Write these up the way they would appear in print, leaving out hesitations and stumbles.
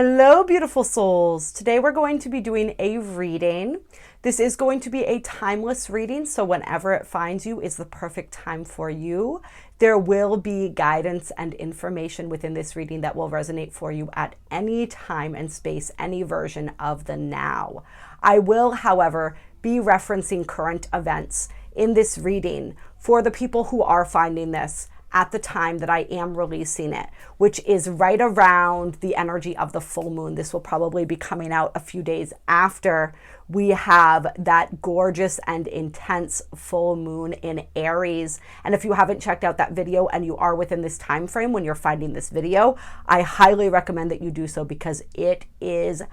Hello, beautiful souls. Today we're going to be doing a reading. This is going to be a timeless reading, so whenever it finds you is the perfect time for you. There will be guidance and information within this reading that will resonate for you at any time and space, any version of the now. I will, however, be referencing current events in this reading for the people who are finding this at the time that I am releasing it, which is right around the energy of the full moon. This will probably be coming out a few days after we have that gorgeous and intense full moon in Aries. And if you haven't checked out that video and you are within this time frame when you're finding this video, I highly recommend that you do so because it is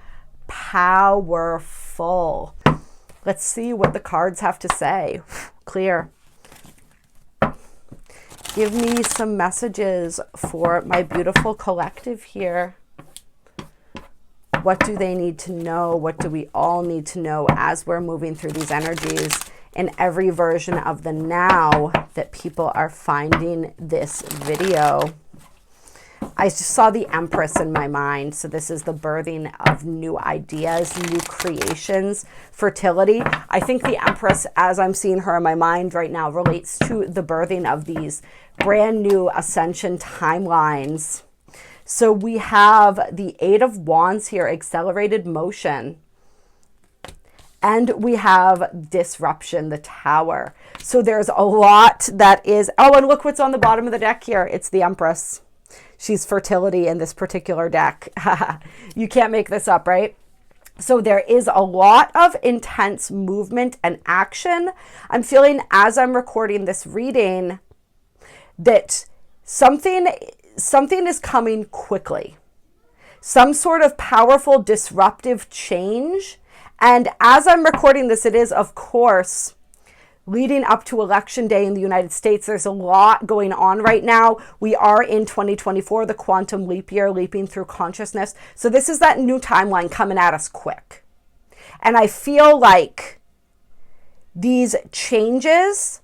powerful. Let's see what the cards have to say. Clear. Give me some messages for my beautiful collective here. What do they need to know? What do we all need to know as we're moving through these energies in every version of the now that people are finding this video? I just saw the Empress in my mind. So this is the birthing of new ideas, new creations, fertility. I think the Empress, as I'm seeing her in my mind right now, relates to the birthing of these brand new ascension timelines. So we have the Eight of Wands here, accelerated motion. And we have disruption, the Tower. So there's a lot that is, oh, and look what's on the bottom of the deck here. It's the Empress. She's fertility in this particular deck. You can't make this up, right? So there is a lot of intense movement and action. I'm feeling as I'm recording this reading that something is coming quickly. Some sort of powerful disruptive change. And as I'm recording this, it is, of course, leading up to Election Day in the United States. There's a lot going on right now. We are in 2024, the quantum leap year, leaping through consciousness. So this is that new timeline coming at us quick. And I feel like these changes,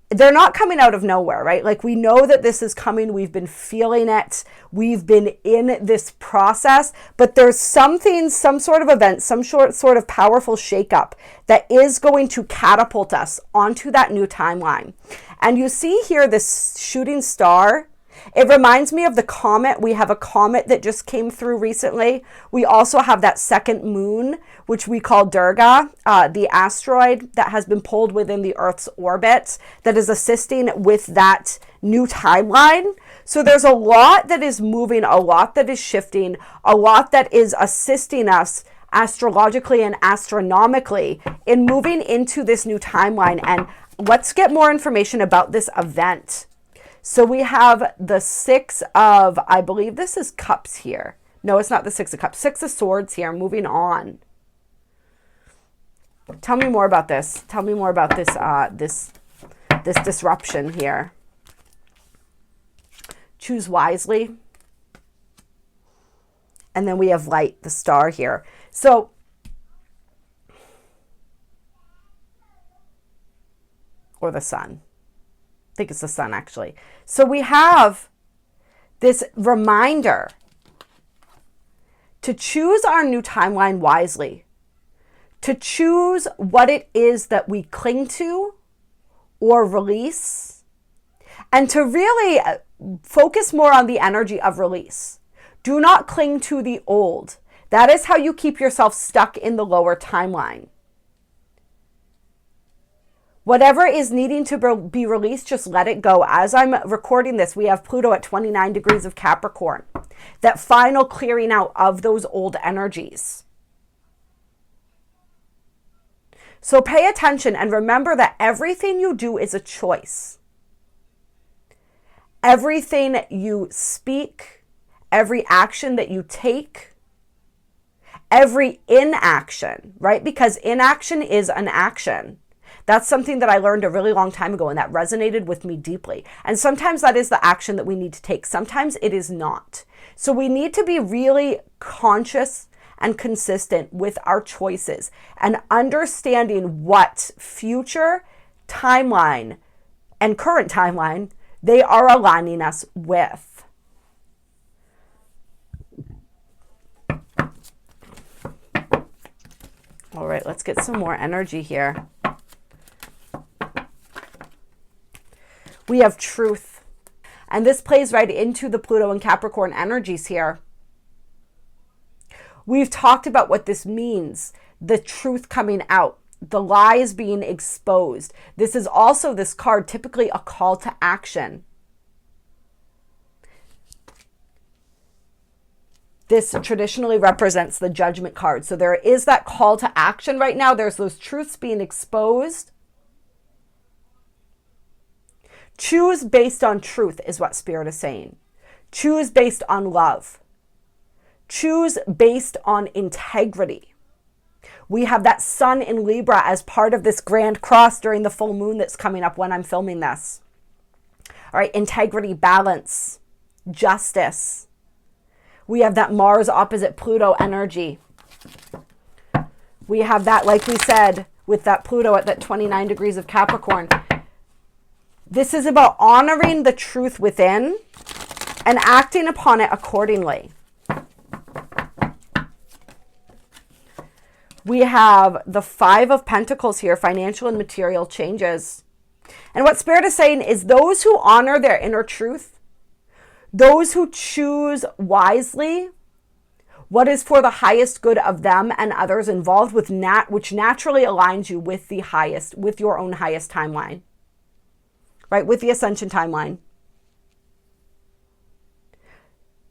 they're not coming out of nowhere, right? Like we know that this is coming. We've been feeling it. We've been in this process, but there's something, some sort of event, some sort of powerful shakeup that is going to catapult us onto that new timeline. And you see here this shooting star. It reminds me of the comet. We have a comet that just came through recently. We also have that second moon, which we call Durga, the asteroid that has been pulled within the Earth's orbit that is assisting with that new timeline. So there's a lot that is moving, a lot that is shifting, a lot that is assisting us astrologically and astronomically in moving into this new timeline. And let's get more information about this event. So we have the Six of, I believe this is Cups here. No, it's not the Six of Cups. Six of Swords here, moving on. Tell me more about this. Tell me more about this, this disruption here. Choose wisely. And then we have light, the star here. So or the sun. I think it's the sun actually. So we have this reminder to choose our new timeline wisely, to choose what it is that we cling to or release, and to really focus more on the energy of release. Do not cling to the old. That is how you keep yourself stuck in the lower timeline. Whatever is needing to be released, just let it go. As I'm recording this, we have Pluto at 29 degrees of Capricorn. That final clearing out of those old energies. So pay attention and remember that everything you do is a choice. Everything you speak, every action that you take, every inaction, right? Because inaction is an action. That's something that I learned a really long time ago and that resonated with me deeply. And sometimes that is the action that we need to take. Sometimes it is not. So we need to be really conscious and consistent with our choices and understanding what future timeline and current timeline they are aligning us with. All right, let's get some more energy here. We have truth. And this plays right into the Pluto and Capricorn energies here. We've talked about what this means, the truth coming out, the lies being exposed. This is also, this card, typically a call to action. This traditionally represents the Judgment card. So there is that call to action right now. There's those truths being exposed. Choose based on truth is what Spirit is saying. Choose based on love. Choose based on integrity. We have that Sun in Libra as part of this grand cross during the full moon that's coming up when I'm filming this. All right, integrity, balance, justice. We have that Mars opposite Pluto energy. We have that, like we said, with that Pluto at that 29 degrees of Capricorn. This is about honoring the truth within and acting upon it accordingly. We have the Five of Pentacles here, financial and material changes. And what Spirit is saying is those who honor their inner truth, those who choose wisely what is for the highest good of them and others involved, with which naturally aligns you with the highest, with your own highest timeline, right? With the Ascension timeline.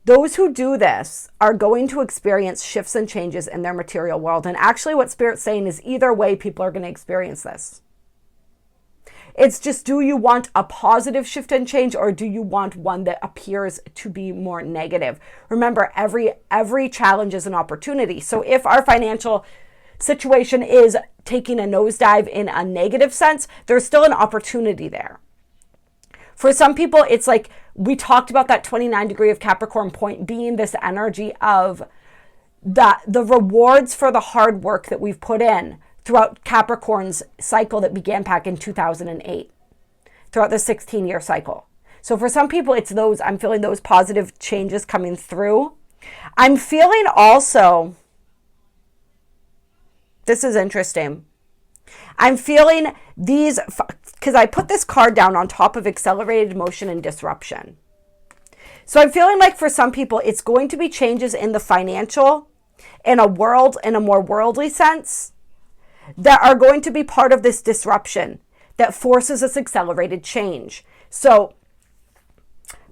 Those who do this are going to experience shifts and changes in their material world. And actually what Spirit's saying is either way, people are going to experience this. It's just, do you want a positive shift and change, or do you want one that appears to be more negative? Remember, every challenge is an opportunity. So if our financial situation is taking a nosedive in a negative sense, there's still an opportunity there. For some people, it's like we talked about that 29 degree of Capricorn point being this energy of the rewards for the hard work that we've put in throughout Capricorn's cycle that began back in 2008, throughout the 16-year cycle. So for some people, it's those, I'm feeling those positive changes coming through. I'm feeling also, this is interesting. I'm feeling these, because I put this card down on top of accelerated motion and disruption. So I'm feeling like for some people, it's going to be changes in the financial, in a more worldly sense, that are going to be part of this disruption that forces this accelerated change. So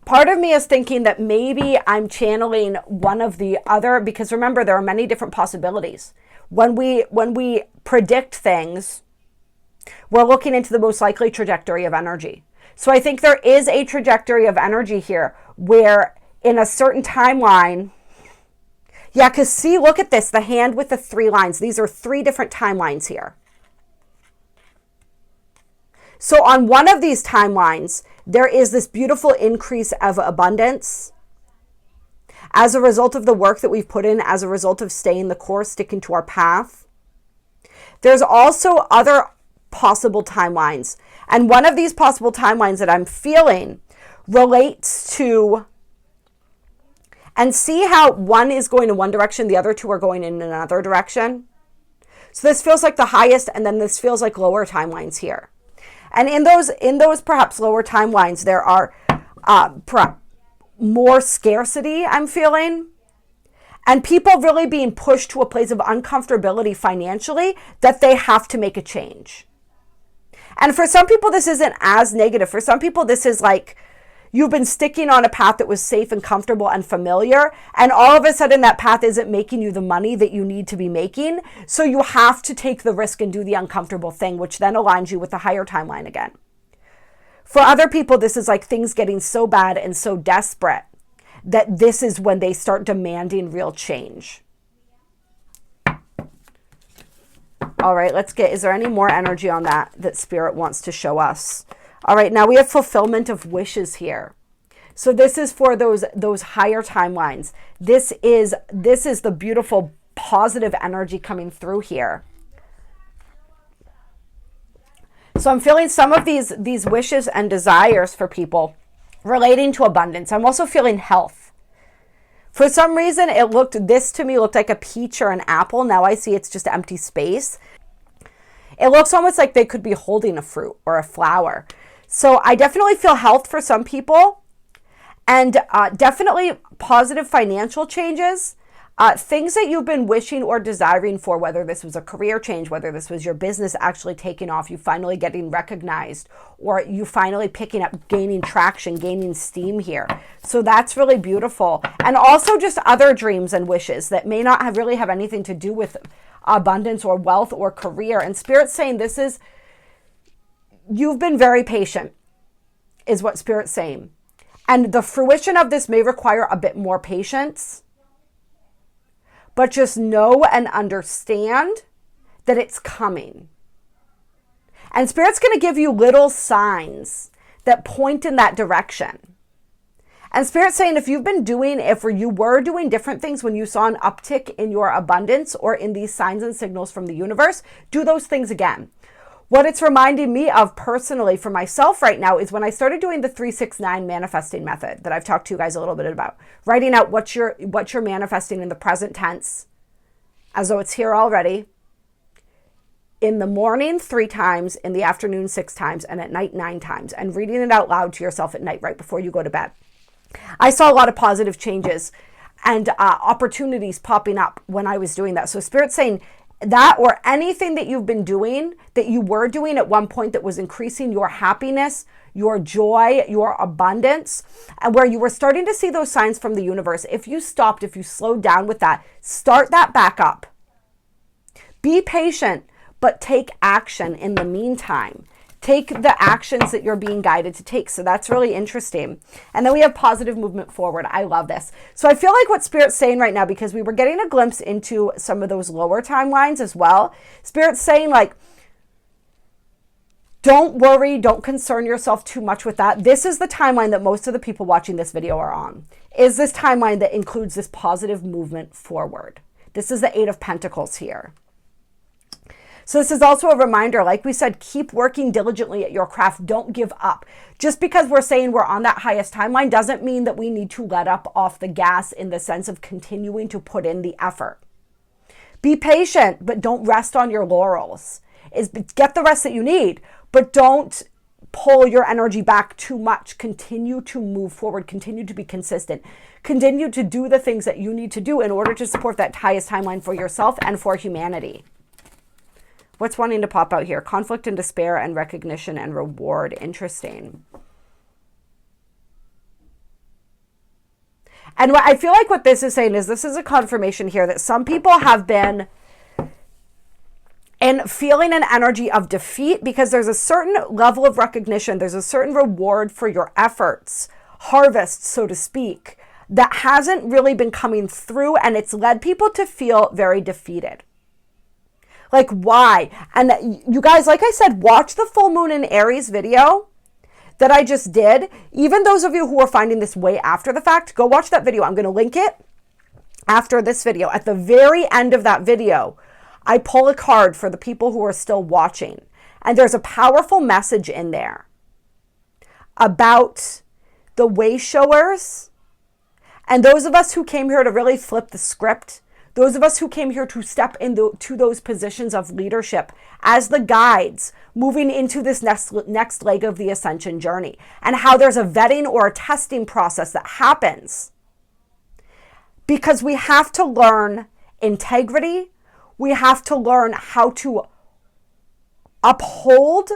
part of me is thinking that maybe I'm channeling one of the other, because remember, there are many different possibilities. When we predict things, we're looking into the most likely trajectory of energy. So I think there is a trajectory of energy here where in a certain timeline, yeah, because see, look at this, the hand with the 3 lines. These are 3 different timelines here. So on one of these timelines, there is this beautiful increase of abundance as a result of the work that we've put in, as a result of staying the course, sticking to our path. There's also other possible timelines. And one of these possible timelines that I'm feeling relates to, and see how one is going in one direction, the other 2 are going in another direction. So this feels like the highest, and then this feels like lower timelines here. And in those perhaps lower timelines, there are more scarcity, I'm feeling, and people really being pushed to a place of uncomfortability financially that they have to make a change. And for some people, this isn't as negative. For some people, this is like you've been sticking on a path that was safe and comfortable and familiar, and all of a sudden that path isn't making you the money that you need to be making. So you have to take the risk and do the uncomfortable thing, which then aligns you with the higher timeline again. For other people, this is like things getting so bad and so desperate that this is when they start demanding real change. All right, let's get, is there any more energy on that Spirit wants to show us? All right, now we have fulfillment of wishes here. So this is for those higher timelines. This is the beautiful positive energy coming through here. So I'm feeling some of these wishes and desires for people relating to abundance. I'm also feeling health, For some reason, this to me looked like a peach or an apple. Now I see it's just empty space. It looks almost like they could be holding a fruit or a flower. So I definitely feel health for some people, and definitely positive financial changes. Things that you've been wishing or desiring for, whether this was a career change, whether this was your business actually taking off, you finally getting recognized, or you finally picking up, gaining traction, gaining steam here. So that's really beautiful. And also just other dreams and wishes that may not really have anything to do with abundance or wealth or career. And Spirit's saying you've been very patient, is what Spirit's saying. And the fruition of this may require a bit more patience. But just know and understand that it's coming. And Spirit's going to give you little signs that point in that direction. And Spirit's saying if you were doing different things when you saw an uptick in your abundance or in these signs and signals from the universe, do those things again. What it's reminding me of personally for myself right now is when I started doing the 369 manifesting method that I've talked to you guys a little bit about. Writing out what you're manifesting in the present tense as though it's here already. In the morning 3 times, in the afternoon 6 times, and at night 9 times. And reading it out loud to yourself at night right before you go to bed. I saw a lot of positive changes and opportunities popping up when I was doing that. So Spirit's saying, that or anything that you've been doing, that you were doing at one point that was increasing your happiness, your joy, your abundance, and where you were starting to see those signs from the universe, if you slowed down with that, start that back up. Be patient, but take action in the meantime. Take the actions that you're being guided to take. So that's really interesting. And then we have positive movement forward. I love this. So I feel like what Spirit's saying right now, because we were getting a glimpse into some of those lower timelines as well. Spirit's saying don't worry, don't concern yourself too much with that. This is the timeline that most of the people watching this video are on. Is this timeline that includes this positive movement forward. This is the 8 of Pentacles here. So this is also a reminder, like we said, keep working diligently at your craft. Don't give up. Just because we're saying we're on that highest timeline doesn't mean that we need to let up off the gas in the sense of continuing to put in the effort. Be patient, but don't rest on your laurels. Get the rest that you need, but don't pull your energy back too much. Continue to move forward. Continue to be consistent. Continue to do the things that you need to do in order to support that highest timeline for yourself and for humanity. What's wanting to pop out here? Conflict and despair and recognition and reward. Interesting. And what I feel like what this is saying is this is a confirmation here that some people have been feeling an energy of defeat because there's a certain level of recognition. There's a certain reward for your efforts, harvest, so to speak, that hasn't really been coming through, and it's led people to feel very defeated. Like, why? And you guys, like I said, watch the full moon in Aries video that I just did. Even those of you who are finding this way after the fact, go watch that video. I'm going to link it after this video. At the very end of that video, I pull a card for the people who are still watching. And there's a powerful message in there about the way showers and those of us who came here to really flip the script. Those of us who came here to step into those positions of leadership as the guides moving into this next leg of the ascension journey, and how there's a vetting or a testing process that happens because we have to learn integrity. We have to learn how to uphold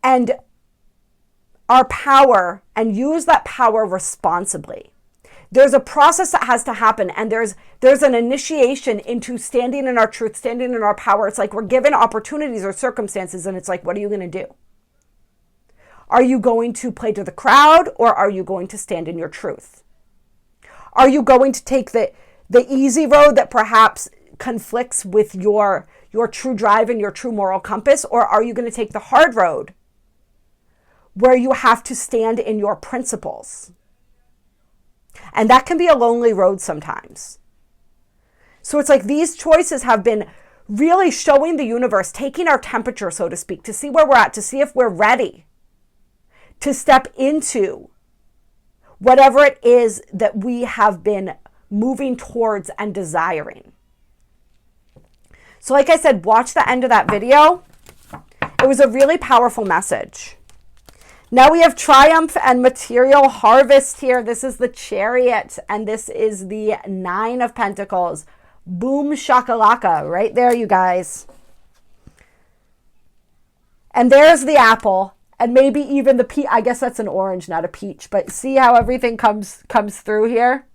and our power and use that power responsibly. There's a process that has to happen, and there's an initiation into standing in our truth, standing in our power. It's like we're given opportunities or circumstances, and it's like, what are you going to do? Are you going to play to the crowd, or are you going to stand in your truth? Are you going to take the easy road that perhaps conflicts with your true drive and your true moral compass, or are you going to take the hard road where you have to stand in your principles? And that can be a lonely road sometimes. So it's like these choices have been really showing the universe, taking our temperature, so to speak, to see where we're at, to see if we're ready to step into whatever it is that we have been moving towards and desiring. So like I said, watch the end of that video. It was a really powerful message. Now we have triumph and material harvest here. This is the Chariot, and this is the 9 of Pentacles. Boom shakalaka, right there, you guys. And there's the apple, and maybe even the peach. I guess that's an orange, not a peach, but see how everything comes through here?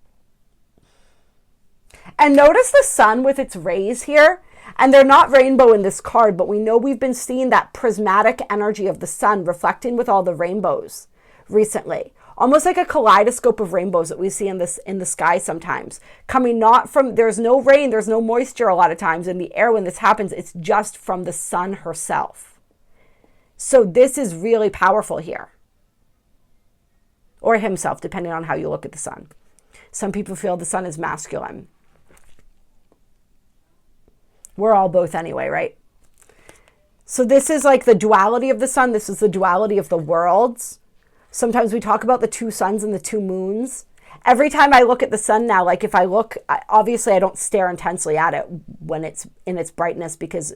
And notice the sun with its rays here. And they're not rainbow in this card, but we know we've been seeing that prismatic energy of the sun reflecting with all the rainbows recently. Almost like a kaleidoscope of rainbows that we see in the sky sometimes. Coming not from, there's no rain, there's no moisture a lot of times in the air when this happens. It's just from the sun herself. So this is really powerful here. Or himself, depending on how you look at the sun. Some people feel the sun is masculine. We're all both anyway, right? So this is like the duality of the sun. This is the duality of the worlds. Sometimes we talk about the 2 suns and the 2 moons. Every time I look at the sun now, like if I look, obviously I don't stare intensely at it when it's in its brightness because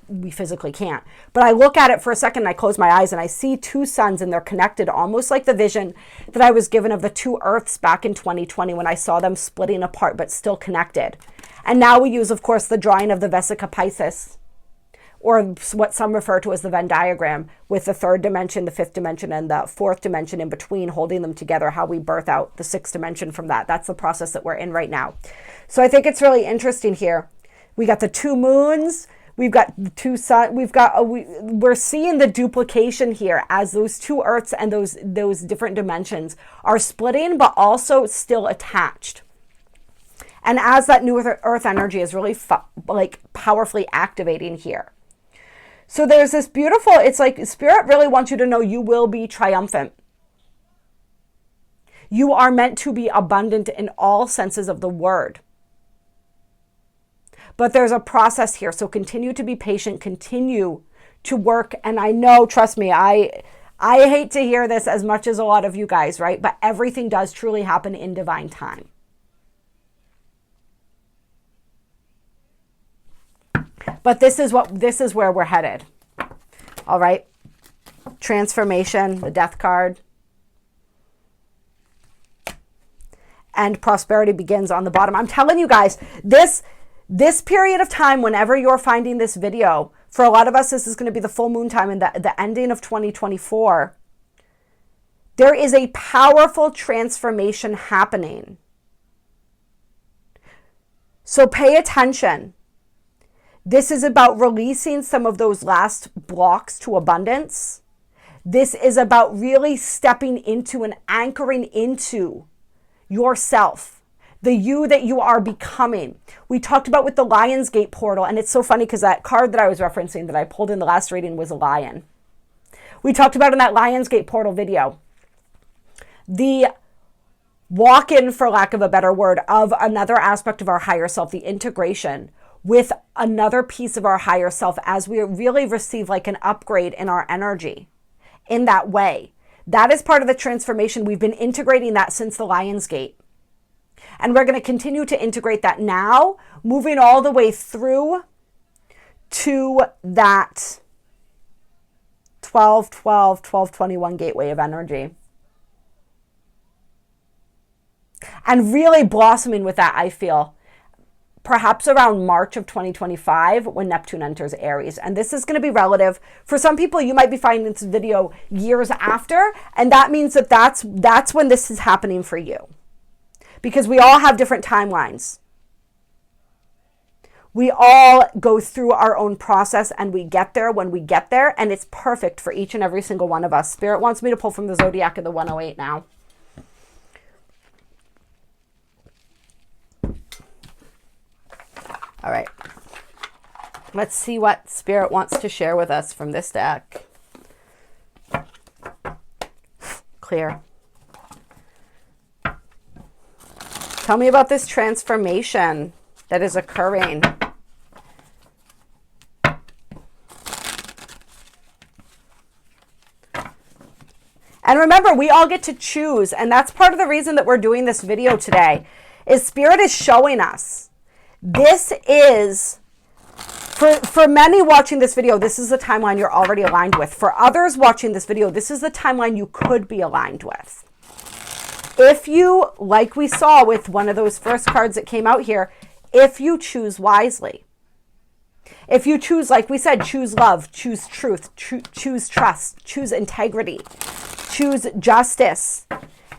we physically can't. But I look at it for a second and I close my eyes and I see 2 suns and they're connected, almost like the vision that I was given of the 2 earths back in 2020 when I saw them splitting apart but still connected. And now we use, of course, the drawing of the Vesica Piscis, or what some refer to as the Venn diagram, with the 3rd dimension, the 5th dimension, and the 4th dimension in between, holding them together, how we birth out the 6th dimension from that. That's the process that we're in right now. So I think it's really interesting here. We got the 2 moons, we've got the 2 suns, we're seeing the duplication here as those 2 earths and those different dimensions are splitting, but also still attached. And as that new earth energy is really powerfully activating here. So there's this beautiful, it's like Spirit really wants you to know you will be triumphant. You are meant to be abundant in all senses of the word. But there's a process here. So continue to be patient, continue to work. And I know, trust me, I hate to hear this as much as a lot of you guys, right? But everything does truly happen in divine time. But this is where we're headed. All right. Transformation, the Death card. And prosperity begins on the bottom. I'm telling you guys, this period of time, whenever you're finding this video, for a lot of us, this is going to be the full moon time and the ending of 2024. There is a powerful transformation happening. So pay attention. This is about releasing some of those last blocks to abundance. This is about really stepping into and anchoring into yourself, the you that you are becoming. We talked about with the Lionsgate portal, and it's so funny because that card that I was referencing that I pulled in the last reading was a lion. We talked about in that Lionsgate portal video, the walk-in, for lack of a better word, of another aspect of our higher self, the integration with another piece of our higher self as we really receive like an upgrade in our energy in that way. That is part of the transformation. We've been integrating that since the Lionsgate. And we're going to continue to integrate that now, moving all the way through to that 12-12-12-21 gateway of energy. And really blossoming with that, I feel, perhaps around March of 2025 when Neptune enters Aries. And this is going to be relative. For some people, you might be finding this video years after, and that means that that's when this is happening for you. Because we all have different timelines. We all go through our own process and we get there when we get there, and it's perfect for each and every single one of us. Spirit wants me to pull from the Zodiac of the 108 now. All right, let's see what Spirit wants to share with us from this deck. Clear. Tell me about this transformation that is occurring. And remember, we all get to choose. And that's part of the reason that we're doing this video today, is Spirit is showing us. This is, for many watching this video, this is the timeline you're already aligned with. For others watching this video, this is the timeline you could be aligned with. If you, like we saw with one of those first cards that came out here, if you choose wisely, if you choose, like we said, choose love, choose truth, choose trust, choose integrity, choose justice.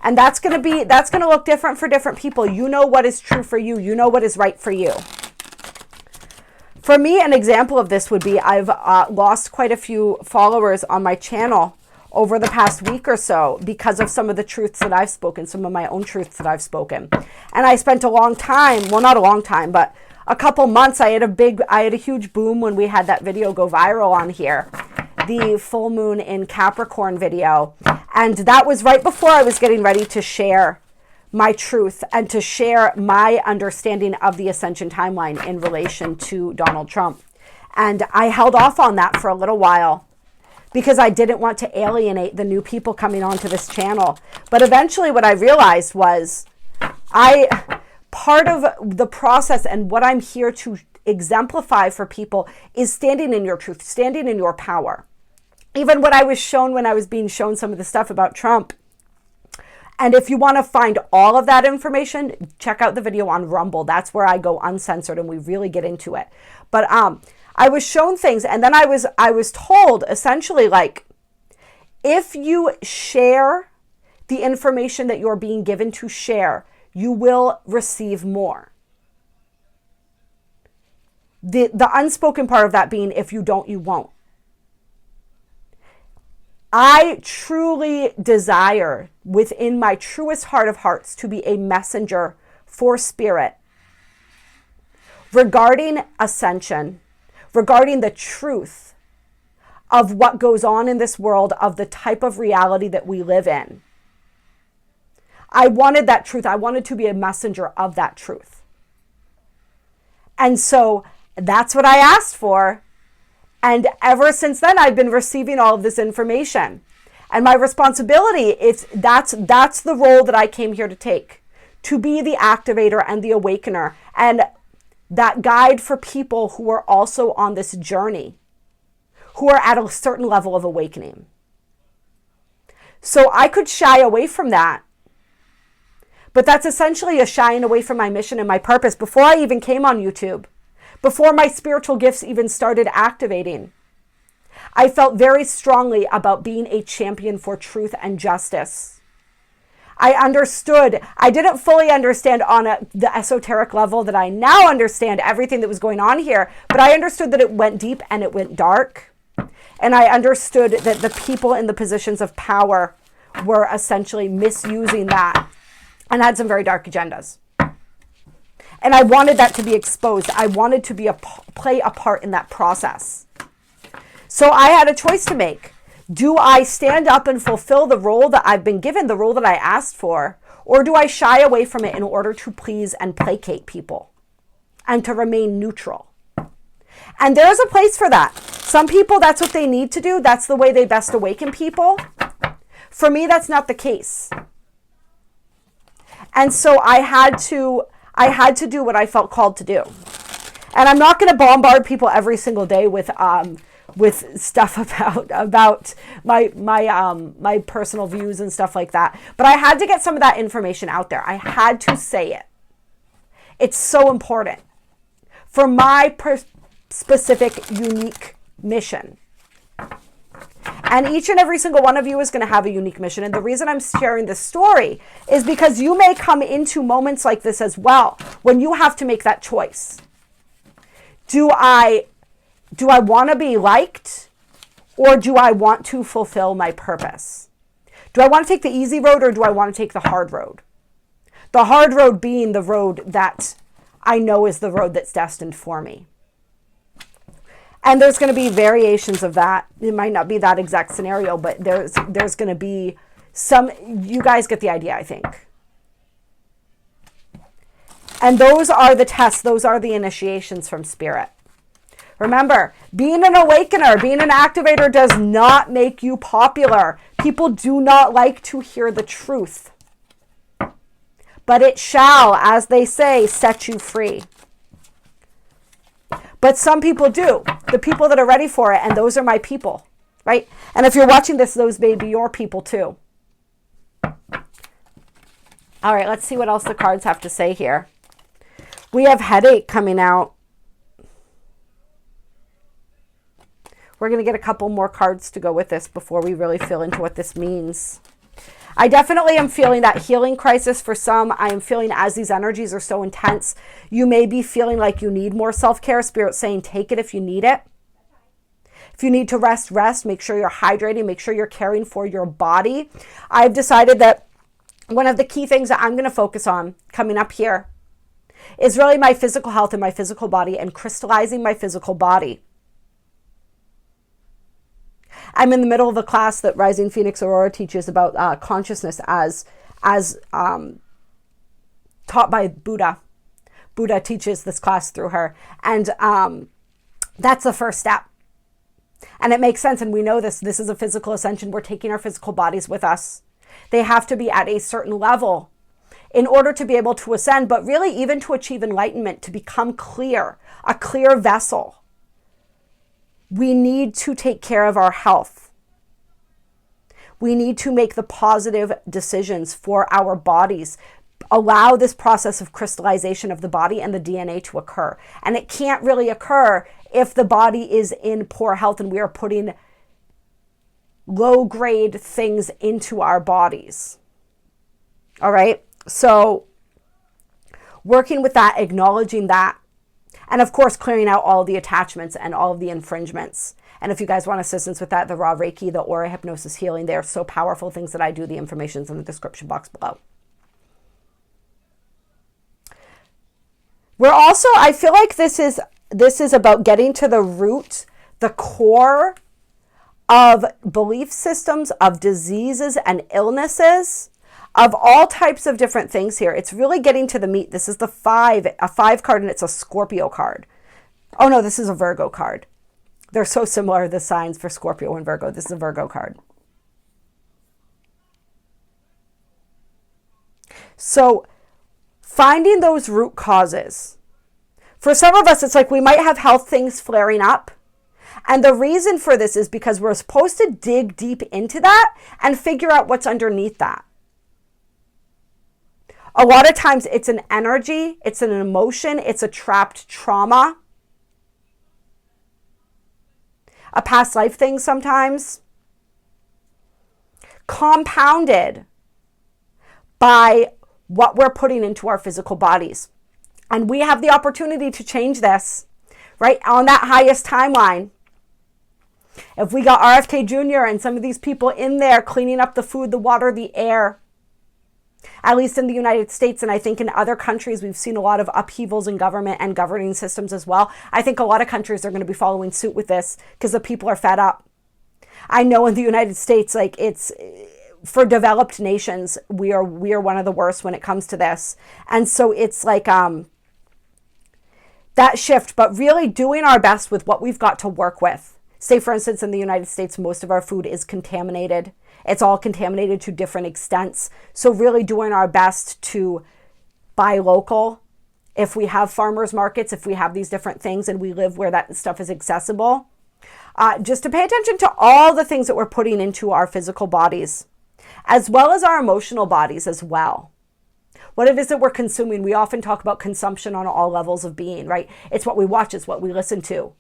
And that's going to look different for different people. You know what is true for you. You know what is right for you. For me, an example of this would be I've lost quite a few followers on my channel over the past week or so because of some of the truths that I've spoken, some of my own truths that I've spoken. And I spent a long time, well, not a long time, but a couple months, I had a huge boom when we had that video go viral on here, the full moon in Capricorn video. And that was right before I was getting ready to share my truth and to share my understanding of the Ascension timeline in relation to Donald Trump. And I held off on that for a little while because I didn't want to alienate the new people coming onto this channel. But eventually what I realized was part of the process and what I'm here to exemplify for people is standing in your truth, standing in your power. Even what I was shown when I was being shown some of the stuff about Trump. And if you want to find all of that information, check out the video on Rumble. That's where I go uncensored and we really get into it. But I was shown things, and then I was told essentially, like, if you share the information that you're being given to share, you will receive more. The unspoken part of that being, if you don't, you won't. I truly desire within my truest heart of hearts to be a messenger for Spirit regarding ascension, regarding the truth of what goes on in this world, of the type of reality that we live in. I wanted that truth. I wanted to be a messenger of that truth. And so that's what I asked for. And ever since then, I've been receiving all of this information. And my responsibility is that's the role that I came here to take, to be the activator and the awakener, and that guide for people who are also on this journey, who are at a certain level of awakening. So I could shy away from that. But that's essentially a shying away from my mission and my purpose before I even came on YouTube. Before my spiritual gifts even started activating, I felt very strongly about being a champion for truth and justice. I understood, I didn't fully understand on the esoteric level that I now understand everything that was going on here, but I understood that it went deep and it went dark. And I understood that the people in the positions of power were essentially misusing that and had some very dark agendas. And I wanted that to be exposed. I wanted to play a part in that process. So I had a choice to make. Do I stand up and fulfill the role that I've been given, the role that I asked for? Or do I shy away from it in order to please and placate people and to remain neutral? And there's a place for that. Some people, that's what they need to do. That's the way they best awaken people. For me, that's not the case. And so I had to do what I felt called to do. And I'm not going to bombard people every single day with stuff about my personal views and stuff like that. But I had to get some of that information out there. I had to say it. It's so important for my specific, unique mission. And each and every single one of you is going to have a unique mission. And the reason I'm sharing this story is because you may come into moments like this as well, when you have to make that choice. Do I want to be liked, or do I want to fulfill my purpose? Do I want to take the easy road, or do I want to take the hard road? The hard road being the road that I know is the road that's destined for me. And there's going to be variations of that. It might not be that exact scenario, but there's going to be some, you guys get the idea, I think. And those are the tests. Those are the initiations from Spirit. Remember, being an awakener, being an activator does not make you popular, People do not like to hear the truth. But it shall, as they say, set you free. But some people do. The people that are ready for it, and those are my people, right? And if you're watching this, those may be your people too. All right, let's see what else the cards have to say here. We have headache coming out. We're going to get a couple more cards to go with this before we really feel into what this means. I definitely am feeling that healing crisis for some. I am feeling as these energies are so intense, you may be feeling like you need more self-care. Spirit saying take it if you need it. If you need to rest, rest. Make sure you're hydrating. Make sure you're caring for your body. I've decided that one of the key things that I'm going to focus on coming up here is really my physical health and my physical body and crystallizing my physical body. I'm in the middle of a class that Rising Phoenix Aurora teaches about consciousness as taught by Buddha. Buddha teaches this class through her. And that's the first step. And it makes sense. And we know this. This is a physical ascension. We're taking our physical bodies with us. They have to be at a certain level in order to be able to ascend, but really even to achieve enlightenment, to become clear, a clear vessel. We need to take care of our health. We need to make the positive decisions for our bodies. Allow this process of crystallization of the body and the DNA to occur. And it can't really occur if the body is in poor health and we are putting low-grade things into our bodies. All right? So working with that, acknowledging that, and of course, clearing out all the attachments and all of the infringements. And if you guys want assistance with that, the raw Reiki, the aura hypnosis healing, they're so powerful things that I do. The information's in the description box below. We're also, I feel like this is about getting to the root, the core of belief systems, of diseases and illnesses, of all types of different things here. It's really getting to the meat. This is a 5 card, and it's a Scorpio card. Oh no, this is a Virgo card. They're so similar, the signs for Scorpio and Virgo. This is a Virgo card. So finding those root causes. For some of us, it's like we might have health things flaring up. And the reason for this is because we're supposed to dig deep into that and figure out what's underneath that. A lot of times it's an energy, it's an emotion, it's a trapped trauma, a past life thing sometimes, compounded by what we're putting into our physical bodies. And we have the opportunity to change this, right? On that highest timeline. If we got RFK Jr. and some of these people in there cleaning up the food, the water, the air, at least in the United States, and I think in other countries, we've seen a lot of upheavals in government and governing systems as well. I think a lot of countries are going to be following suit with this because the people are fed up. I know in the United States, like it's for developed nations, we are one of the worst when it comes to this. And so it's like that shift, but really doing our best with what we've got to work with. Say, for instance, in the United States, most of our food is contaminated. It's all contaminated to different extents. So really doing our best to buy local. If we have farmers markets, if we have these different things and we live where that stuff is accessible, just to pay attention to all the things that we're putting into our physical bodies, as well as our emotional bodies as well. What it is that we're consuming. We often talk about consumption on all levels of being, right? It's what we watch, it's what we listen to.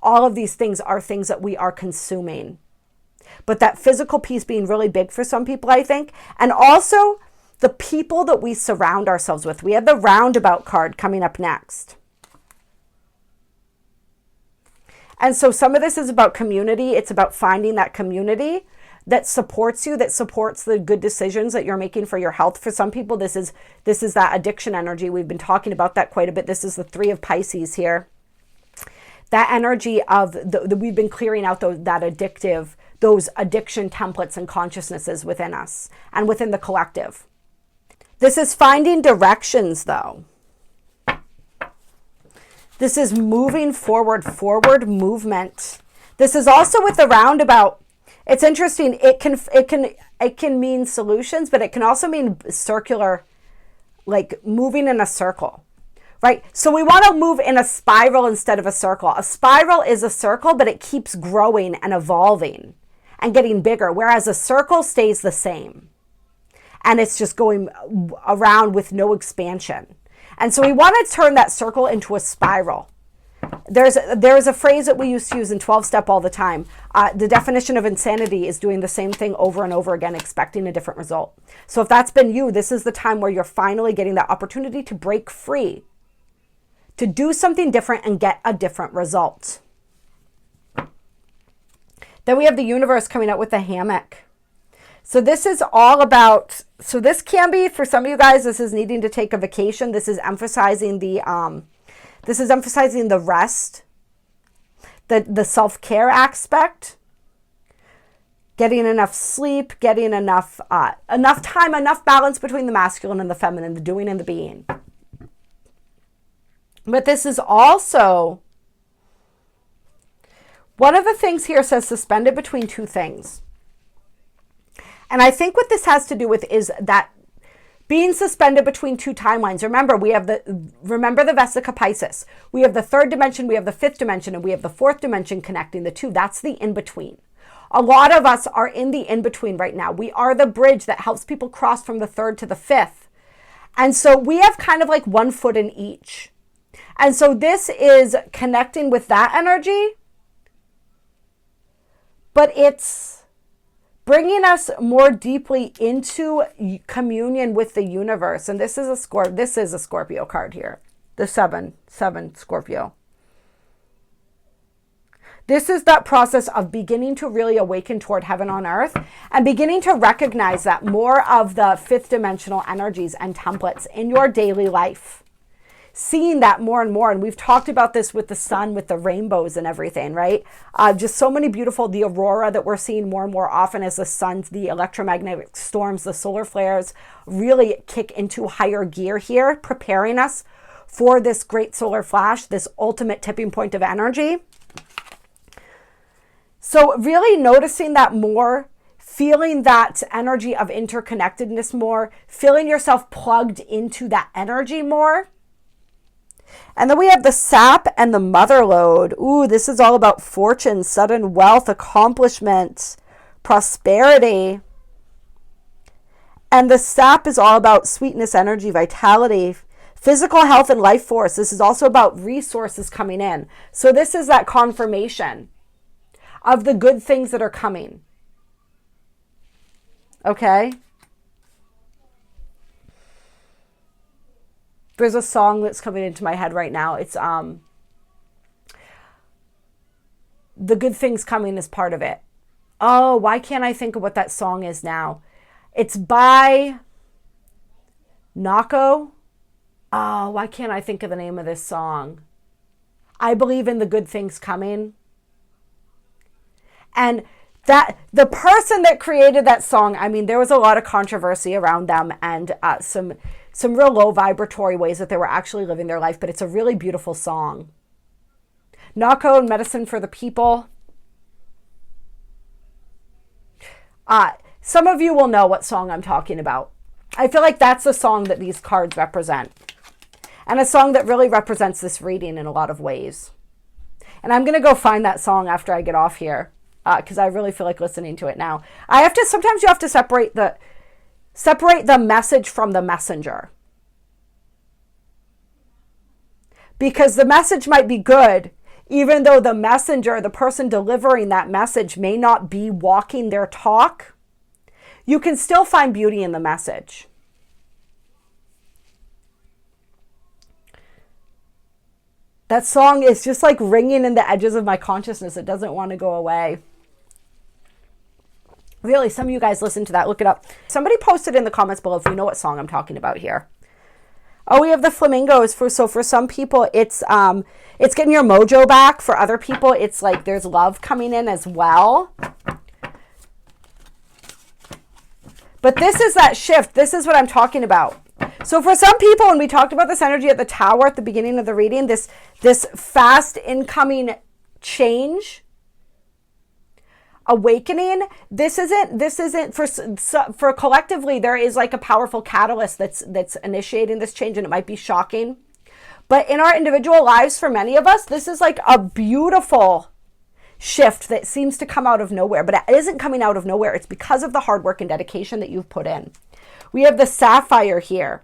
All of these things are things that we are consuming. But that physical piece being really big for some people, I think. And also the people that we surround ourselves with. We have the roundabout card coming up next. And so some of this is about community. It's about finding that community that supports you, that supports the good decisions that you're making for your health. For some people, this is that addiction energy. We've been talking about that quite a bit. This is the 3 of Pisces here. That energy of we've been clearing out those addiction templates and consciousnesses within us and within the collective. This is finding directions, though. This is moving forward movement. This is also with the roundabout. It's interesting. It can mean solutions, but it can also mean circular, like moving in a circle, right? So we want to move in a spiral instead of a circle. A spiral is a circle, but it keeps growing and evolving and getting bigger, whereas a circle stays the same. And it's just going around with no expansion. And so we want to turn that circle into a spiral. There's a phrase that we used to use in 12-step all the time. The definition of insanity is doing the same thing over and over again, expecting a different result. So if that's been you, this is the time where you're finally getting that opportunity to break free, to do something different and get a different result. Then we have the universe coming out with the hammock. So this is all about, so this can be, for some of you guys, this is needing to take a vacation. This is emphasizing the rest, the self-care aspect, getting enough sleep, getting enough time, enough balance between the masculine and the feminine, the doing and the being. But this is also, one of the things here says suspended between two things. And I think what this has to do with is that being suspended between two timelines. Remember the Vesica Pisces. We have the third dimension, we have the fifth dimension, and we have the fourth dimension connecting the two. That's the in-between. A lot of us are in the in-between right now. We are the bridge that helps people cross from the third to the fifth. And so we have kind of like one foot in each. And so this is connecting with that energy, but it's bringing us more deeply into communion with the universe. And this is a Scorpio card here. The 7 Scorpio. This is that process of beginning to really awaken toward heaven on earth and beginning to recognize that more of the fifth dimensional energies and templates in your daily life. Seeing that more and more, and we've talked about this with the sun, with the rainbows and everything, right? Just so many beautiful, the aurora that we're seeing more and more often as the suns, the electromagnetic storms, the solar flares really kick into higher gear here, preparing us for this great solar flash, this ultimate tipping point of energy. So really noticing that more, feeling that energy of interconnectedness more, feeling yourself plugged into that energy more. And then we have the sap and the mother lode. Ooh, this is all about fortune, sudden wealth, accomplishment, prosperity. And the sap is all about sweetness, energy, vitality, physical health, and life force. This is also about resources coming in. So this is that confirmation of the good things that are coming. Okay? There's a song that's coming into my head right now. It's The Good Things Coming is part of it. Oh, why can't I think of what that song is now? It's by Nako. Oh, why can't I think of the name of this song? I believe in the good things coming. And that the person that created that song, I mean, there was a lot of controversy around them and some real low vibratory ways that they were actually living their life, but it's a really beautiful song. Nako and Medicine for the People. Some of you will know what song I'm talking about. I feel like that's the song that these cards represent. And a song that really represents this reading in a lot of ways. And I'm going to go find that song after I get off here, because I really feel like listening to it now. Sometimes you have to separate the message from the messenger. Because the message might be good, even though the messenger, the person delivering that message, may not be walking their talk. You can still find beauty in the message. That song is just like ringing in the edges of my consciousness. It doesn't want to go away. Really, some of you guys listen to that. Look it up. Somebody posted in the comments below if you know what song I'm talking about here. Oh, we have the flamingos. For some people, it's getting your mojo back. For other people, it's like there's love coming in as well. But this is that shift. This is what I'm talking about. So for some people, when we talked about this energy at the tower at the beginning of the reading, this fast incoming change, awakening, this isn't for collectively, there is like a powerful catalyst that's initiating this change, and it might be shocking. But in our individual lives, for many of us, this is like a beautiful shift that seems to come out of nowhere, but it isn't coming out of nowhere. It's because of the hard work and dedication that you've put in. We have the sapphire here.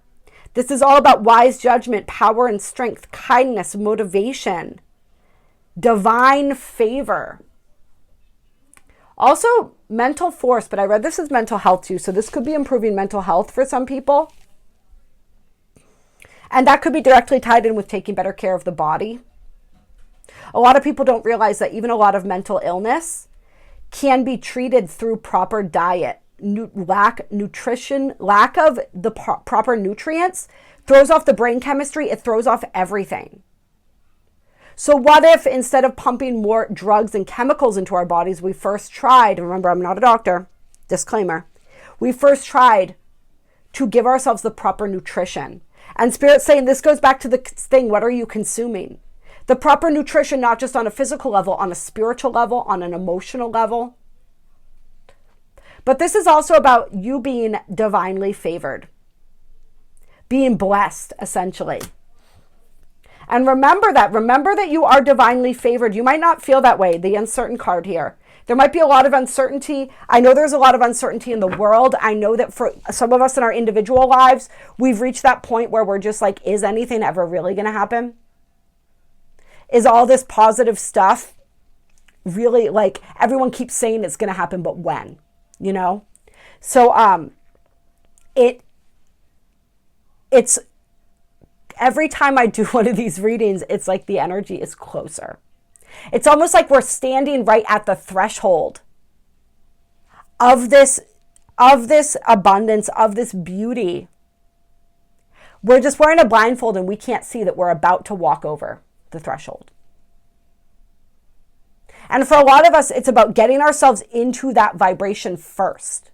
This is all about wise judgment, power and strength, kindness, motivation, divine favor. Also mental force, but I read this as mental health too. So this could be improving mental health for some people. And that could be directly tied in with taking better care of the body. A lot of people don't realize that even a lot of mental illness can be treated through proper diet. Lack of the proper nutrients throws off the brain chemistry. It throws off everything. So what if instead of pumping more drugs and chemicals into our bodies, we first tried, remember I'm not a doctor, disclaimer, we first tried to give ourselves the proper nutrition. And Spirit's saying this goes back to the thing, what are you consuming? The proper nutrition, not just on a physical level, on a spiritual level, on an emotional level. But this is also about you being divinely favored, being blessed, essentially. And remember that you are divinely favored. You might not feel that way, the uncertain card here. There might be a lot of uncertainty. I know there's a lot of uncertainty in the world. I know that for some of us in our individual lives, we've reached that point where we're just like, is anything ever really going to happen? Is all this positive stuff really, like, everyone keeps saying it's going to happen, but when? You know? So it's every time I do one of these readings, it's like the energy is closer. It's almost like we're standing right at the threshold of this abundance, of this beauty. We're just wearing a blindfold and we can't see that we're about to walk over the threshold. And for a lot of us, it's about getting ourselves into that vibration first.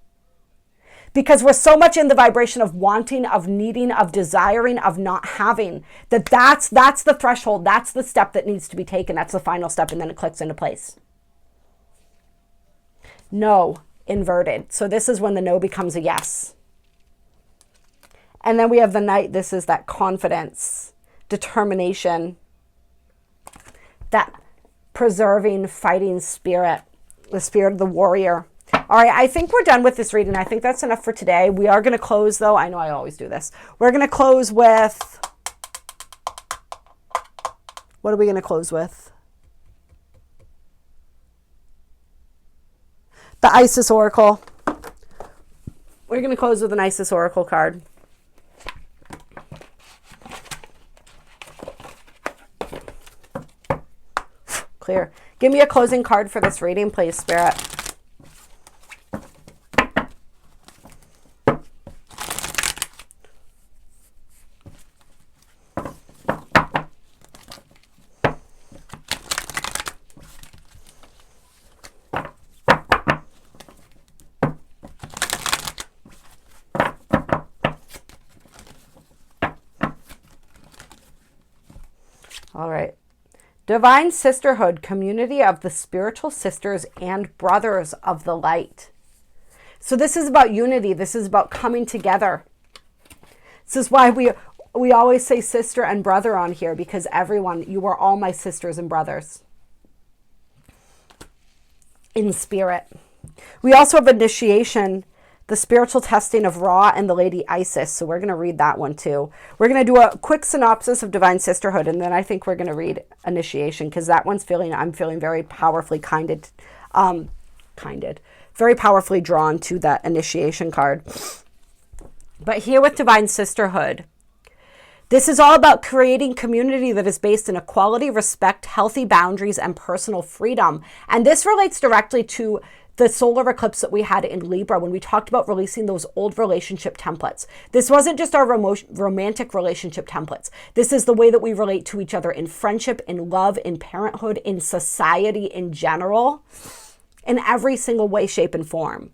Because we're so much in the vibration of wanting, of needing, of desiring, of not having, that's the threshold. That's the step that needs to be taken. That's the final step, and then it clicks into place. No, inverted. So this is when the no becomes a yes. And then we have the Knight. This is that confidence, determination, that preserving, fighting spirit, the spirit of the warrior. All right, I think we're done with this reading. I think that's enough for today. We are going to close, though. I know I always do this. We're going to close with... What are we going to close with? The Isis Oracle. We're going to close with an Isis Oracle card. Clear. Give me a closing card for this reading, please, Spirit. All right. Divine sisterhood, community of the spiritual sisters and brothers of the light. So this is about unity. This is about coming together. This is why we always say sister and brother on here, because everyone, you are all my sisters and brothers in spirit. We also have initiation, the spiritual testing of Ra and the Lady Isis. So we're going to read that one too. We're going to do a quick synopsis of Divine Sisterhood, and then I think we're going to read initiation, because that one's I'm feeling very powerfully very powerfully drawn to that initiation card. But here with Divine Sisterhood, this is all about creating community that is based in equality, respect, healthy boundaries, and personal freedom. And this relates directly to the solar eclipse that we had in Libra when we talked about releasing those old relationship templates. This wasn't just our romantic relationship templates. This is the way that we relate to each other in friendship, in love, in parenthood, in society in general, in every single way, shape, and form.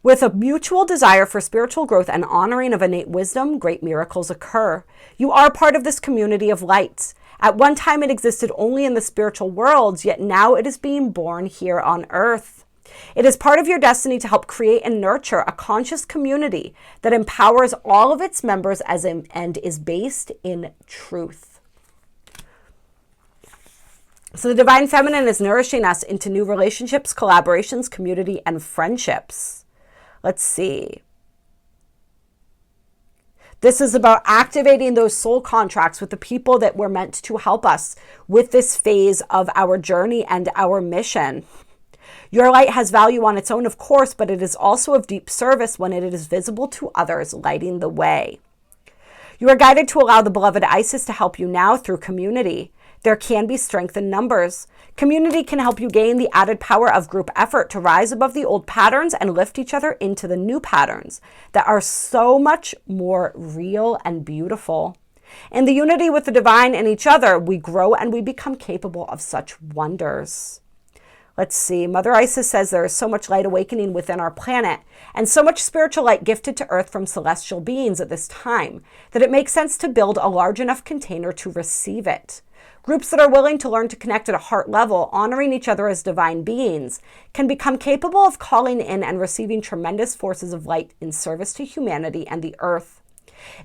With a mutual desire for spiritual growth and honoring of innate wisdom, great miracles occur. You are part of this community of lights. At one time, it existed only in the spiritual worlds, yet now it is being born here on earth. It is part of your destiny to help create and nurture a conscious community that empowers all of its members and is based in truth. So the Divine Feminine is nourishing us into new relationships, collaborations, community, and friendships. Let's see. This is about activating those soul contracts with the people that were meant to help us with this phase of our journey and our mission. Your light has value on its own, of course, but it is also of deep service when it is visible to others, lighting the way. You are guided to allow the beloved Isis to help you now through community. There can be strength in numbers. Community can help you gain the added power of group effort to rise above the old patterns and lift each other into the new patterns that are so much more real and beautiful. In the unity with the divine and each other, we grow and we become capable of such wonders. Let's see. Mother Isis says there is so much light awakening within our planet and so much spiritual light gifted to Earth from celestial beings at this time that it makes sense to build a large enough container to receive it. Groups that are willing to learn to connect at a heart level, honoring each other as divine beings, can become capable of calling in and receiving tremendous forces of light in service to humanity and the earth.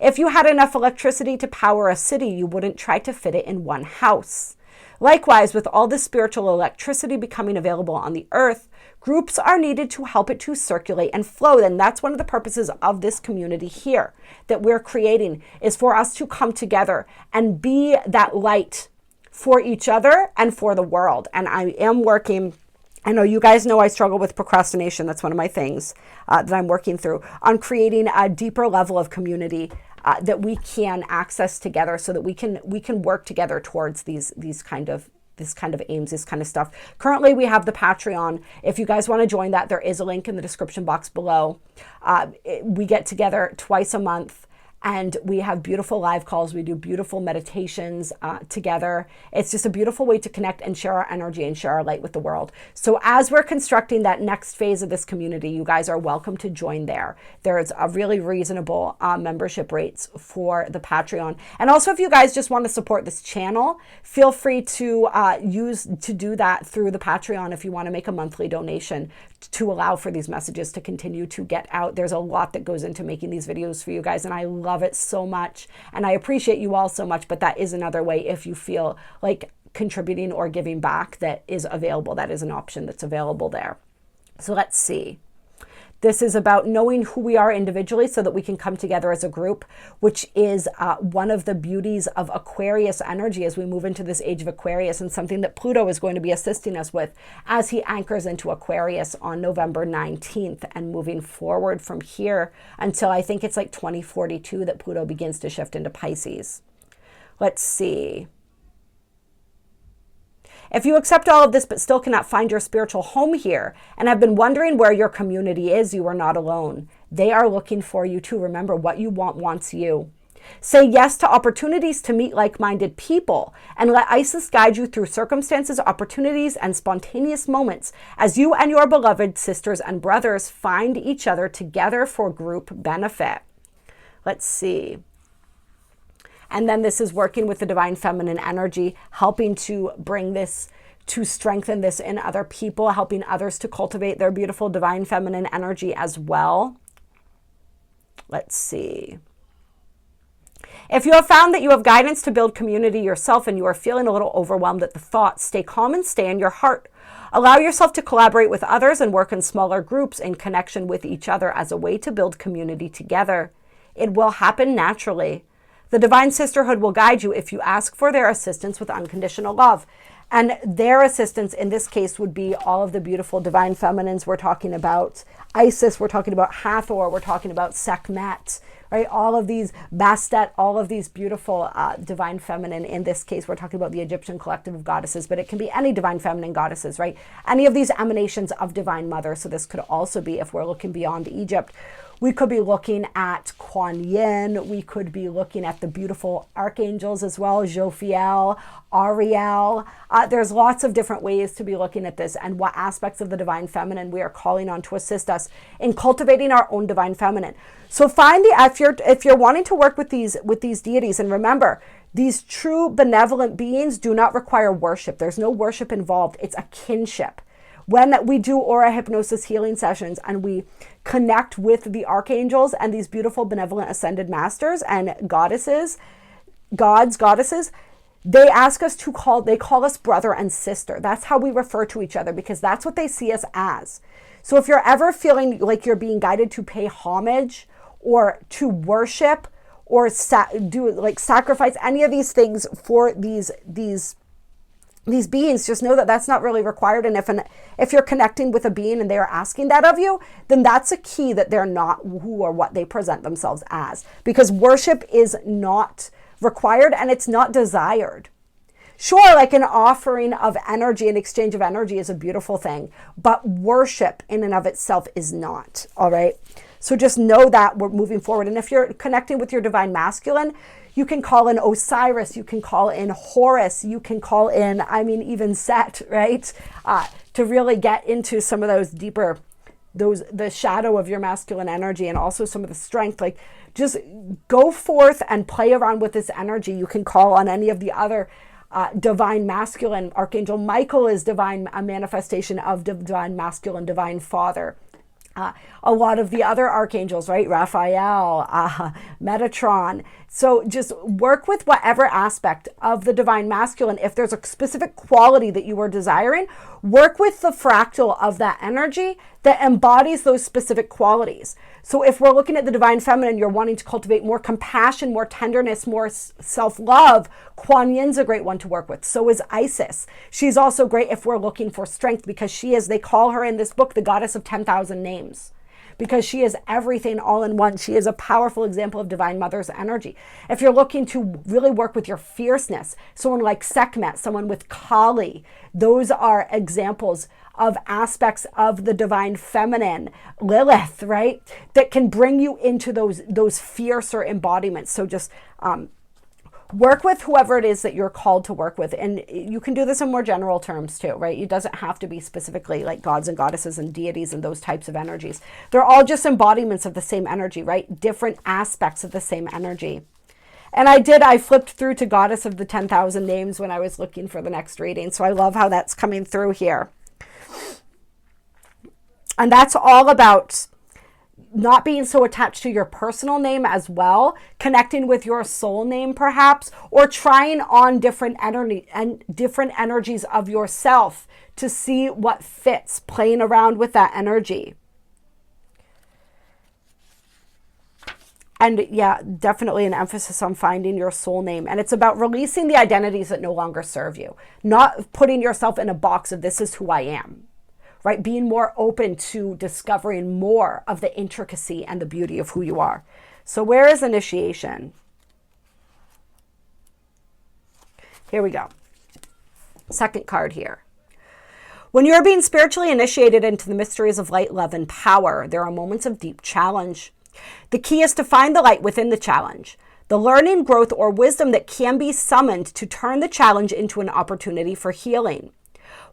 If you had enough electricity to power a city, you wouldn't try to fit it in one house. Likewise, with all this spiritual electricity becoming available on the earth, groups are needed to help it to circulate and flow. And that's one of the purposes of this community here that we're creating, is for us to come together and be that light for each other and for the world. And I am working, I know you guys know I struggle with procrastination. That's one of my things that I'm working through, on creating a deeper level of community that we can access together, so that we can work together towards these kind of aims, this kind of stuff. Currently, we have the Patreon. If you guys want to join that, there is a link in the description box below. We get together twice a month, and we have beautiful live calls. We do beautiful meditations together. It's just a beautiful way to connect and share our energy and share our light with the world. So as we're constructing that next phase of this community, you guys are welcome to join there. There's a really reasonable membership rates for the Patreon. And also, if you guys just want to support this channel, feel free to do that through the Patreon if you want to make a monthly donation to allow for these messages to continue to get out. There's a lot that goes into making these videos for you guys, and I love it so much, and I appreciate you all so much. But that is another way, if you feel like contributing or giving back, that is available. That is an option that's available there. So let's see. This is about knowing who we are individually so that we can come together as a group, which is one of the beauties of Aquarius energy as we move into this age of Aquarius, and something that Pluto is going to be assisting us with as he anchors into Aquarius on November 19th and moving forward from here until I think it's like 2042 that Pluto begins to shift into Pisces. Let's see. If you accept all of this but still cannot find your spiritual home here and have been wondering where your community is, you are not alone. They are looking for you too. Remember, what you want wants you. Say yes to opportunities to meet like-minded people and let Isis guide you through circumstances, opportunities, and spontaneous moments as you and your beloved sisters and brothers find each other together for group benefit. Let's see. And then this is working with the divine feminine energy, helping to bring this, to strengthen this in other people, helping others to cultivate their beautiful divine feminine energy as well. Let's see. If you have found that you have guidance to build community yourself and you are feeling a little overwhelmed at the thought, stay calm and stay in your heart. Allow yourself to collaborate with others and work in smaller groups in connection with each other as a way to build community together. It will happen naturally. The divine sisterhood will guide you if you ask for their assistance with unconditional love. And their assistance in this case would be all of the beautiful divine feminines. We're talking about Isis, we're talking about Hathor, we're talking about Sekhmet, right? All of these, Bastet, all of these beautiful divine feminine. In this case, we're talking about the Egyptian collective of goddesses, but it can be any divine feminine goddesses, right? Any of these emanations of divine mother. So this could also be, if we're looking beyond Egypt, we could be looking at Kuan Yin. We could be looking at the beautiful archangels as well, Jophiel, Ariel. There's lots of different ways to be looking at this and what aspects of the divine feminine we are calling on to assist us in cultivating our own divine feminine. So find the, if you're wanting to work with these deities, and remember, These true benevolent beings do not require worship. There's no worship involved. It's a kinship. When we do aura hypnosis healing sessions and we connect with the archangels and these beautiful benevolent ascended masters and goddesses, goddesses, they ask us they call us brother and sister. That's how we refer to each other, because that's what they see us as. So if you're ever feeling like you're being guided to pay homage or to worship or sacrifice any of these things for these beings, just know that that's not really required. And if you're connecting with a being and they are asking that of you, then that's a key that they're not who or what they present themselves as, because worship is not required and it's not desired. Sure, like an offering of energy, an exchange of energy is a beautiful thing, but worship in and of itself is not. All right. So just know that we're moving forward. And if you're connecting with your divine masculine, you can call in Osiris, you can call in Horus, you can call in, even Set, right? To really get into some of those deeper, the shadow of your masculine energy, and also some of the strength. Like, just go forth and play around with this energy. You can call on any of the other divine masculine. Archangel Michael is a manifestation of divine masculine, divine father. A lot of the other archangels, right? Raphael, Metatron. So just work with whatever aspect of the divine masculine. If there's a specific quality that you are desiring, work with the fractal of that energy that embodies those specific qualities. So if we're looking at the divine feminine, you're wanting to cultivate more compassion, more tenderness, more self-love, Kuan Yin's a great one to work with. So is Isis. She's also great if we're looking for strength, because she is, they call her in this book, the goddess of 10,000 names. Because she is everything all in one. She is a powerful example of Divine Mother's energy. If you're looking to really work with your fierceness, someone like Sekhmet, someone with Kali, those are examples of aspects of the divine feminine, Lilith, right? That can bring you into those fiercer embodiments. So just work with whoever it is that you're called to work with. And you can do this in more general terms too, right? It doesn't have to be specifically like gods and goddesses and deities and those types of energies. They're all just embodiments of the same energy, right? Different aspects of the same energy. And I flipped through to Goddess of the 10,000 Names when I was looking for the next reading. So I love how that's coming through here. And that's all about not being so attached to your personal name as well, connecting with your soul name perhaps, or trying on different energies of yourself to see what fits, playing around with that energy. And yeah, definitely an emphasis on finding your soul name. And it's about releasing the identities that no longer serve you, not putting yourself in a box of this is who I am. Right? Being more open to discovering more of the intricacy and the beauty of who you are. So where is initiation? Here we go. Second card here. When you are being spiritually initiated into the mysteries of light, love, and power, there are moments of deep challenge. The key is to find the light within the challenge, the learning, growth, or wisdom that can be summoned to turn the challenge into an opportunity for healing.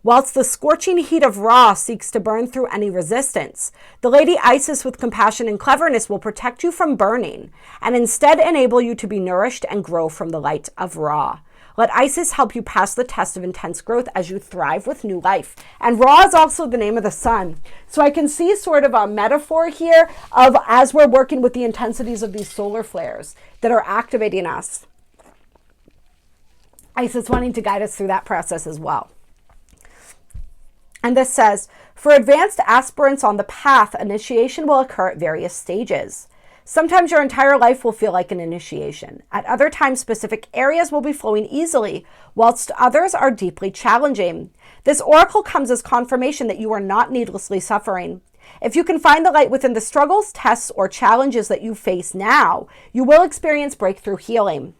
Whilst the scorching heat of Ra seeks to burn through any resistance, the Lady Isis with compassion and cleverness will protect you from burning and instead enable you to be nourished and grow from the light of Ra. Let Isis help you pass the test of intense growth as you thrive with new life. And Ra is also the name of the sun. So I can see sort of a metaphor here of as we're working with the intensities of these solar flares that are activating us, Isis wanting to guide us through that process as well. And this says, for advanced aspirants on the path, initiation will occur at various stages. Sometimes your entire life will feel like an initiation. At other times, specific areas will be flowing easily, whilst others are deeply challenging. This oracle comes as confirmation that you are not needlessly suffering. If you can find the light within the struggles, tests, or challenges that you face now, you will experience breakthrough healing.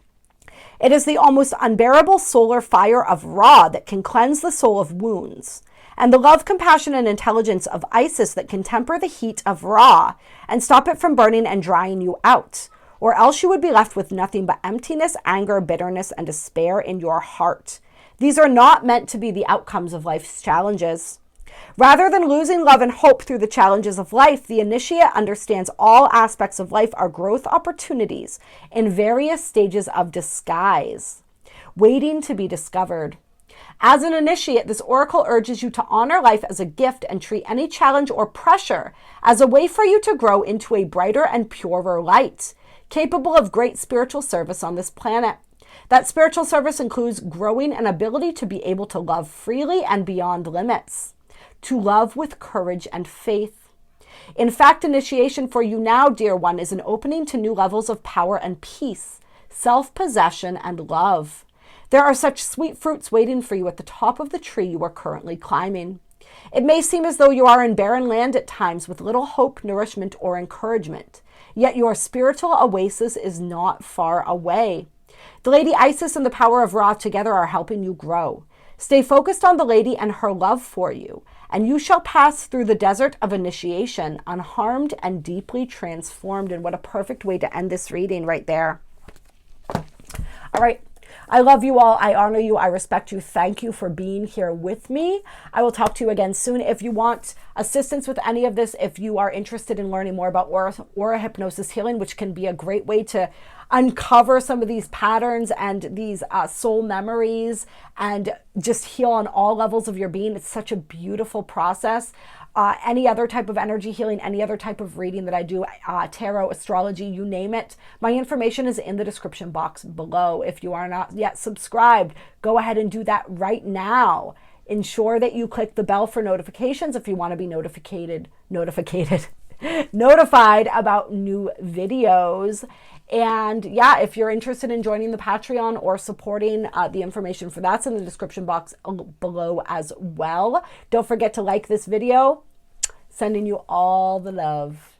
It is the almost unbearable solar fire of Ra that can cleanse the soul of wounds, and the love, compassion, and intelligence of Isis that can temper the heat of Ra and stop it from burning and drying you out, or else you would be left with nothing but emptiness, anger, bitterness, and despair in your heart. These are not meant to be the outcomes of life's challenges. Rather than losing love and hope through the challenges of life, the initiate understands all aspects of life are growth opportunities in various stages of disguise, waiting to be discovered. As an initiate, this oracle urges you to honor life as a gift and treat any challenge or pressure as a way for you to grow into a brighter and purer light, capable of great spiritual service on this planet. That spiritual service includes growing an ability to be able to love freely and beyond limits, to love with courage and faith. In fact, initiation for you now, dear one, is an opening to new levels of power and peace, self-possession and love. There are such sweet fruits waiting for you at the top of the tree you are currently climbing. It may seem as though you are in barren land at times with little hope, nourishment, or encouragement. Yet your spiritual oasis is not far away. The Lady Isis and the power of Ra together are helping you grow. Stay focused on the Lady and her love for you, and you shall pass through the desert of initiation unharmed and deeply transformed. And what a perfect way to end this reading right there. All right. I love you all. I honor you. I respect you. Thank you for being here with me. I will talk to you again soon. If you want assistance with any of this, if you are interested in learning more about aura hypnosis healing, which can be a great way to uncover some of these patterns and these soul memories and just heal on all levels of your being. It's such a beautiful process. Any other type of energy healing, any other type of reading that I do, tarot, astrology, you name it. My information is in the description box below. If you are not yet subscribed, go ahead and do that right now. Ensure that you click the bell for notifications if you want to be notified about new videos. And yeah, if you're interested in joining the Patreon or supporting, the information for that's in the description box below as well. Don't forget to like this video. Sending you all the love.